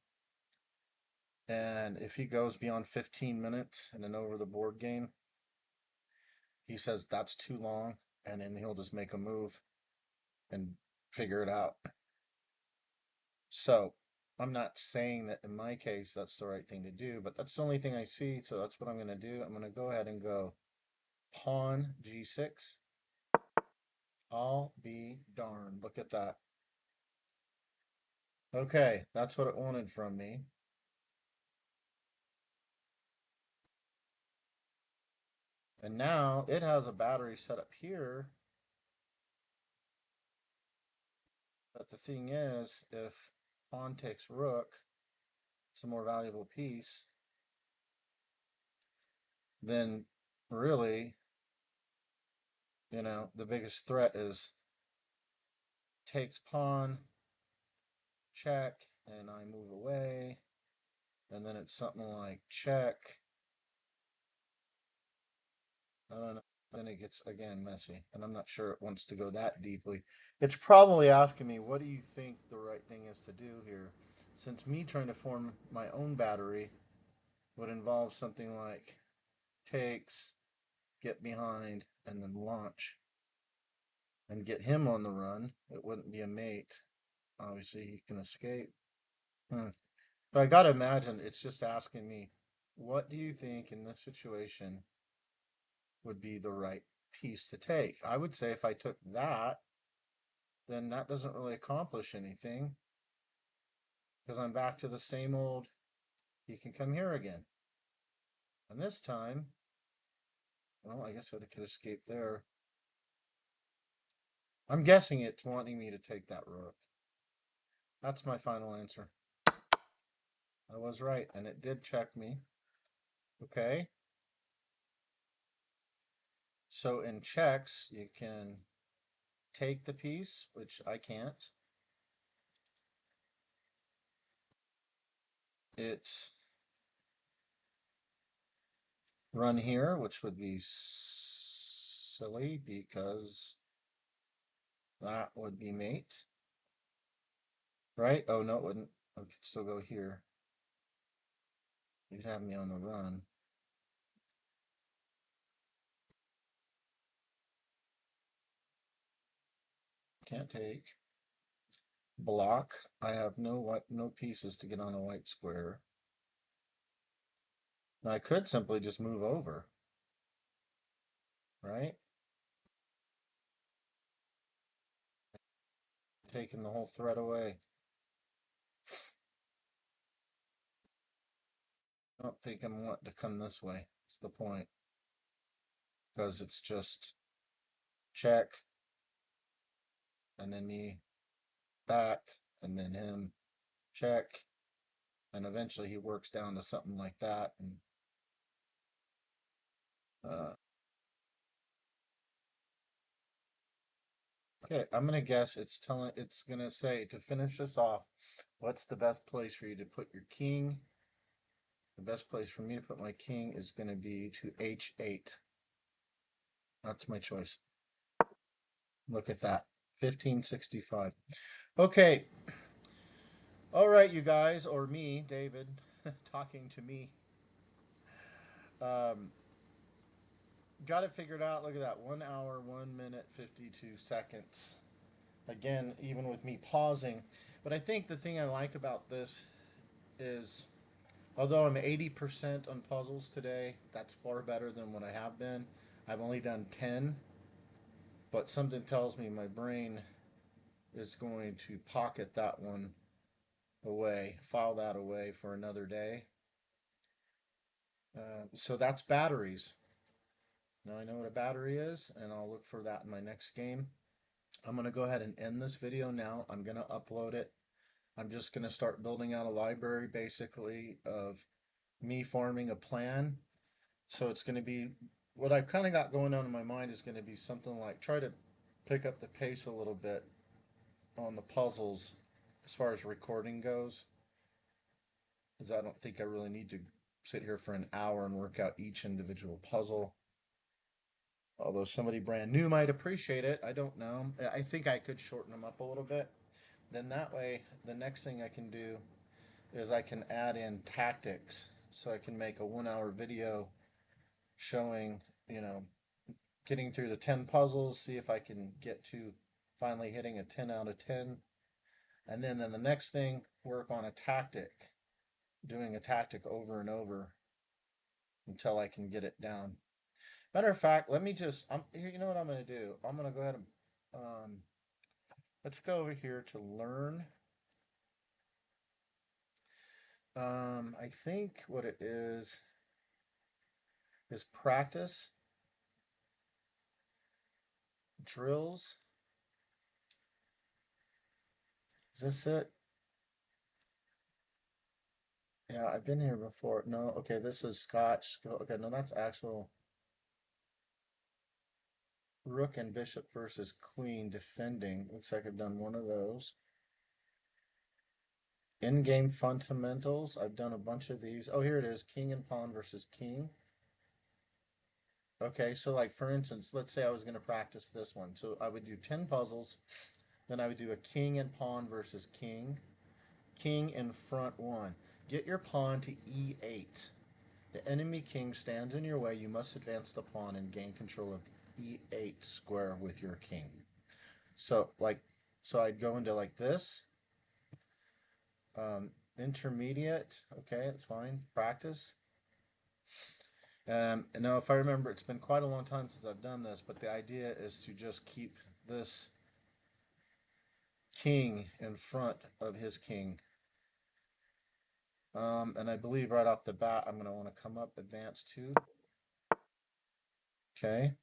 and if he goes beyond 15 minutes in an over the board game, he says that's too long, and then he'll just make a move and figure it out. So I'm not saying that in my case that's the right thing to do, but that's the only thing I see. So that's what I'm going to do. I'm going to go ahead and go pawn g6. I'll be darned. Look at that. Okay, that's what it wanted from me. And now it has a battery set up here. But the thing is, if pawn takes rook, it's a more valuable piece, then really, the biggest threat is takes pawn, check, and I move away. And then it's something like check. I don't know. Then it gets again messy, and I'm not sure it wants to go that deeply. It's probably asking me, what do you think the right thing is to do here? Since me trying to form my own battery would involve something like takes, get behind, and then launch, and get him on the run. It wouldn't be a mate. Obviously, he can escape. So I gotta imagine it's just asking me, what do you think in this situation would be the right piece to take? I would say if I took that, then that doesn't really accomplish anything because I'm back to the same old, he can come here again. And this time, well, I guess I could escape there. I'm guessing it's wanting me to take that rook. That's my final answer. I was right, and it did check me. Okay. So in checks, you can take the piece, which I can't. It's run here, which would be silly because that would be mate. Right? Oh, no, it wouldn't. I could still go here. You'd have me on the run. Can't take. Block. I have no pieces to get on a white square. Now I could simply just move over, right? Taking the whole threat away. I don't think I'm wanting to come this way. That's the point. Because it's just check, and then me back, and then him check, and eventually he works down to something like that. And okay, I'm gonna guess it's gonna say to finish this off, what's the best place for you to put your king? The best place for me to put my king is gonna be to h8. That's my choice. Look at that. 1565. Okay. All right, you guys, or me, David, talking to me. Um, got it figured out. Look at that. 1 hour, 1 minute, 52 seconds. Again, even with me pausing. But I think the thing I like about this is, although I'm 80% on puzzles today, that's far better than what I have been. I've only done 10, but something tells me my brain is going to pocket that one away, file that away for another day. So that's batteries. Now I know what a battery is, and I'll look for that in my next game. I'm going to go ahead and end this video now. I'm going to upload it. I'm just going to start building out a library, basically, of me farming a plan. So it's going to be, what I've kind of got going on in my mind is going to be something like try to pick up the pace a little bit on the puzzles as far as recording goes, because I don't think I really need to sit here for an hour and work out each individual puzzle. Although somebody brand new might appreciate it, I don't know. I think I could shorten them up a little bit. Then that way, the next thing I can do is I can add in tactics. So I can make a 1 hour video showing, getting through the 10 puzzles, see if I can get to finally hitting a 10 out of 10. And then in the next thing, work on a tactic, doing a tactic over and over until I can get it down. Matter of fact, let me just, you know what I'm going to do? I'm going to go ahead and, let's go over here to learn. I think what it is practice drills. Is this it? Yeah, I've been here before. No, okay, this is Scotch. Okay, no, that's actual rook and bishop versus queen defending. Looks like I've done one of those. In-game fundamentals. I've done a bunch of these. Oh, here it is. King and pawn versus king. Okay, so like for instance, let's say I was going to practice this one. So I would do 10 puzzles. Then I would do a king and pawn versus king. King in front 1. Get your pawn to e8. The enemy king stands in your way. You must advance the pawn and gain control of the e8 square with your king. So I'd go into like this. Intermediate. Okay, that's fine. Practice. And now, if I remember, it's been quite a long time since I've done this, but the idea is to just keep this king in front of his king. And I believe right off the bat, I'm going to want to come up, advance 2. Okay.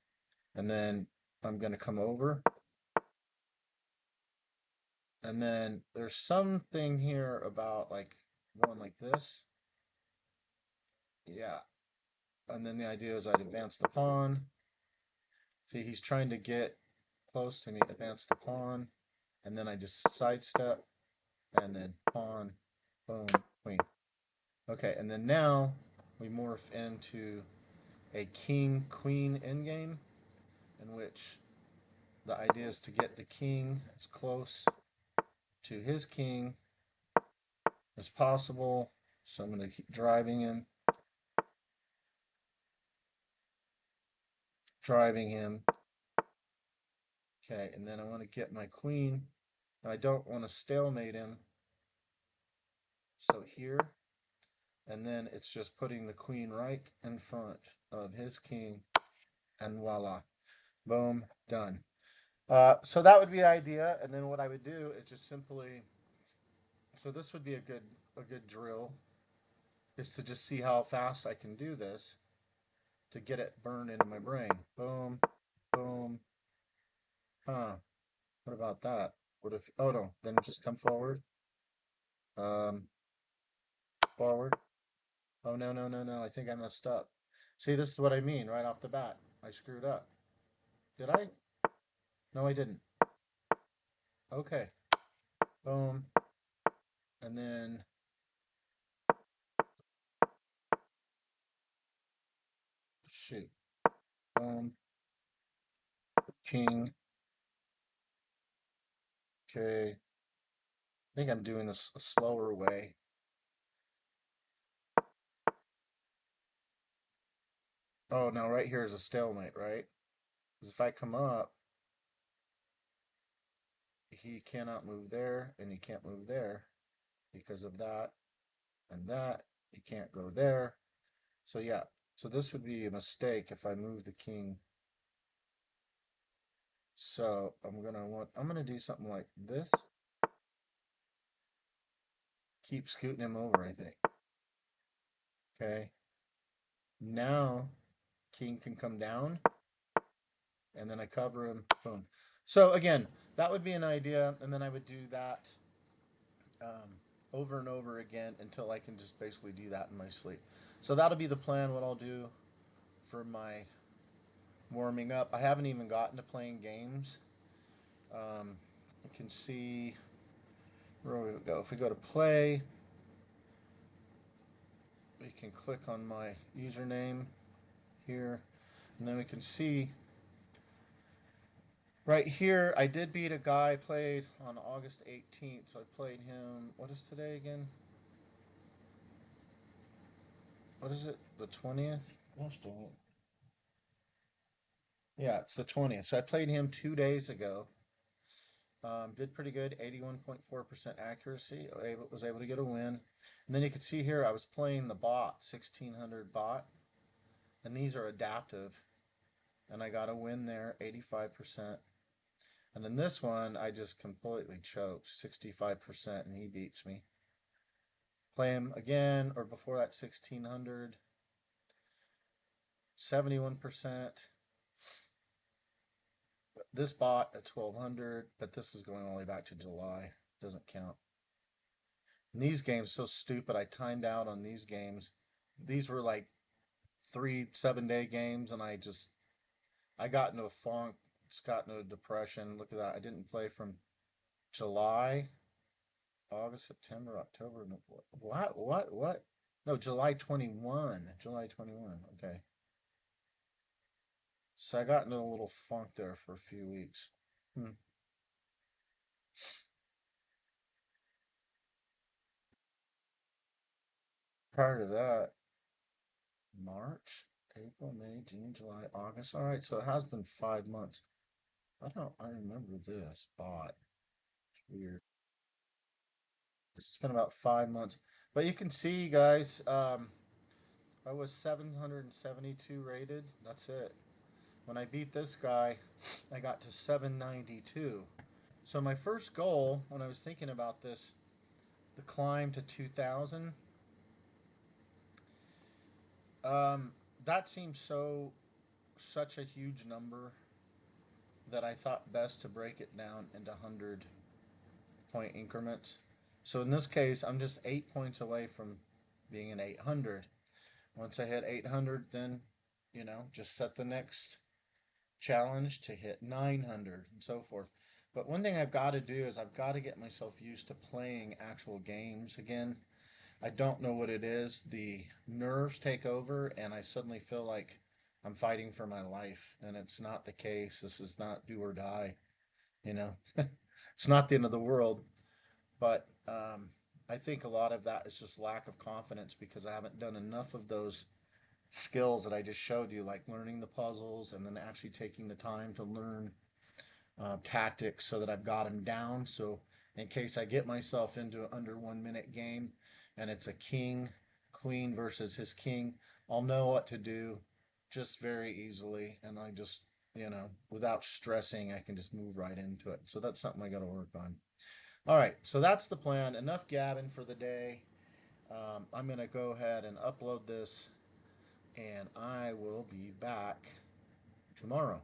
And then I'm going to come over. And then there's something here about like going like this. Yeah. And then the idea is I'd advance the pawn. See, he's trying to get close to me, advance the pawn, and then I just sidestep, and then pawn, boom, queen. Okay, and then now we morph into a king-queen endgame, in which the idea is to get the king as close to his king as possible. So I'm going to keep driving him, driving him. Okay, and then I want to get my queen. I don't want to stalemate him. So here, and then it's just putting the queen right in front of his king, and voila, boom, done. So that would be the idea, and then what I would do is just simply, so this would be a good drill, is to just see how fast I can do this to get it burned into my brain. Boom, boom, huh? What about that? What if? Oh no, then just come forward, um, forward. Oh no, no, no, no! I think I messed up. See, this is what I mean right off the bat. I screwed up. Did I? No, I didn't. Okay. Boom. And then shoot. Boom. King. Okay. I think I'm doing this a slower way. Oh, now right here is a stalemate, right? Because if I come up, he cannot move there, and he can't move there because of that and that. He can't go there. So yeah. So this would be a mistake if I move the king. So I'm gonna do something like this. Keep scooting him over, I think. Okay. Now king can come down, and then I cover him. Boom. So again, that would be an idea, and then I would do that over and over again until I can just basically do that in my sleep. So that'll be the plan. What I'll do for my warming up. I haven't even gotten to playing games. You can see where we go. If we go to play, we can click on my username here, and then we can see right here. I did beat a guy I played on August 18th, so I played him. What is today again? What is it? The 20th? Gosh dang it. Yeah, it's the 20th. So I played him 2 days ago. Did pretty good, 81.4% accuracy. Was able to get a win. And then you can see here I was playing the bot, 1600 bot. And these are adaptive. And I got a win there, 85%. And in this one, I just completely choked, 65%, and he beats me. Play him again, or before that, 1600, 71%. This bot at 1200, but this is going all the way back to July. Doesn't count. And these games so stupid. I timed out on these games. These were like 3 7-day games, and I got into a funk. It's got into a depression. Look at that. I didn't play from July, August, September, October. What? No, July 21. July 21. Okay. So I got into a little funk there for a few weeks. Prior to that, March, April, May, June, July, August. All right, so it has been 5 months. I remember this bot. It's weird. It's been about 5 months. But you can see, guys, I was 772 rated. That's it. When I beat this guy, I got to 792. So my first goal when I was thinking about this, the climb to 2000, um, that seems such a huge number that I thought best to break it down into 100 point increments. So in this case, I'm just 8 points away from being an 800. Once I hit 800, then, just set the next challenge to hit 900 and so forth. But one thing I've got to do is I've got to get myself used to playing actual games again. I don't know what it is. The nerves take over, and I suddenly feel like I'm fighting for my life, and it's not the case. This is not do or die, you know. It's not the end of the world, but I think a lot of that is just lack of confidence because I haven't done enough of those skills that I just showed you, like learning the puzzles and then actually taking the time to learn tactics so that I've got them down. So in case I get myself into an under 1 minute game and it's a king, queen versus his king, I'll know what to do just very easily. And I just, without stressing, I can just move right into it. So that's something I got to work on. All right, so that's the plan. Enough gabbing for the day. I'm going to go ahead and upload this, and I will be back tomorrow.